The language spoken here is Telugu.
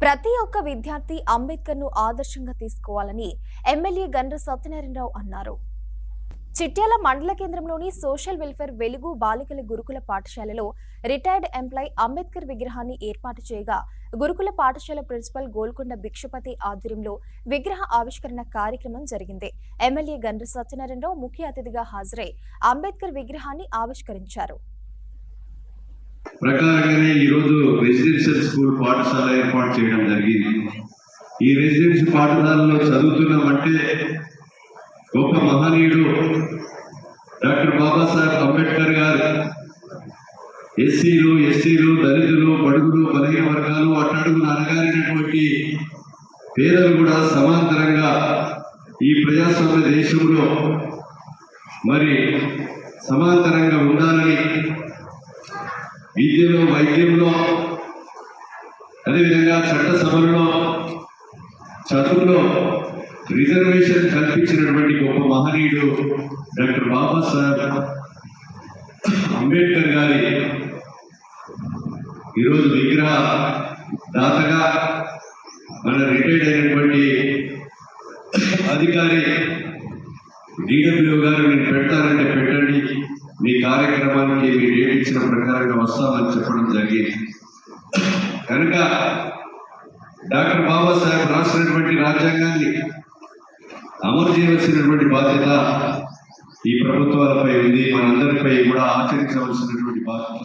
ప్రతి ఒక్క విద్యార్థి అంబేద్కర్ను ఆదర్శంగా తీసుకోవాలని ఎమ్మెల్యే గండ్ర సత్యనారాయణరావు అన్నారు. చిట్యాల మండల కేంద్రంలోని సోషల్ వెల్ఫేర్ వెలుగు బాలికల గురుకుల పాఠశాలలో రిటైర్డ్ ఎంప్లాయ్ అంబేద్కర్ విగ్రహాన్ని ఏర్పాటు చేయగా గురుకుల పాఠశాల ప్రిన్సిపల్ గోల్కొండ భిక్షపతి ఆధ్వర్యంలో విగ్రహ ఆవిష్కరణ కార్యక్రమం జరిగింది. ఎమ్మెల్యే గండ్ర సత్యనారాయణరావు ముఖ్య అతిథిగా హాజరై అంబేద్కర్ విగ్రహాన్ని ఆవిష్కరించారు. ప్రకారంగానే ఈరోజు రెసిడెన్షియల్ స్కూల్ పాఠశాల ఏర్పాటు చేయడం జరిగింది. ఈ రెసిడెన్షియల్ పాఠశాలలో చదువుతున్నామంటే గొప్ప మహనీయుడు డాక్టర్ బాబాసాహెబ్ అంబేద్కర్ గారు ఎస్సీలు, ఎస్టీలు, దళితులు, బడుగులు, బలహీన వర్గాలు, అట్టడుగులు అనగారినటువంటి పేదలు కూడా సమాంతరంగా ఈ ప్రజాస్వామ్య దేశంలో మరి సమాంతరంగా ఉండాలని విద్యలో, వైద్యంలో, అదేవిధంగా చట్టసభల్లో, చదువులో రిజర్వేషన్ కల్పించినటువంటి గొప్ప మహనీయుడు డాక్టర్ బాబాసాహెబ్ అంబేద్కర్ గారి ఈరోజు విగ్రహ దాతగా మన రిటైర్డ్ అయినటువంటి అధికారి డిడబ్ల్యూ గారు నేను పెడతానంటే పెట్టండి, మీ కార్యక్రమానికి మీ డేట్ ఇచ్చిన ప్రకారంగా వస్తామని చెప్పడం జరిగింది. కనుక డాక్టర్ బాబాసాహెబ్ రాసినటువంటి రాజ్యాంగాన్ని అమలు చేయవలసినటువంటి బాధ్యత ఈ ప్రభుత్వాలపై ఉంది, మనందరిపై కూడా ఆచరించవలసినటువంటి బాధ్యత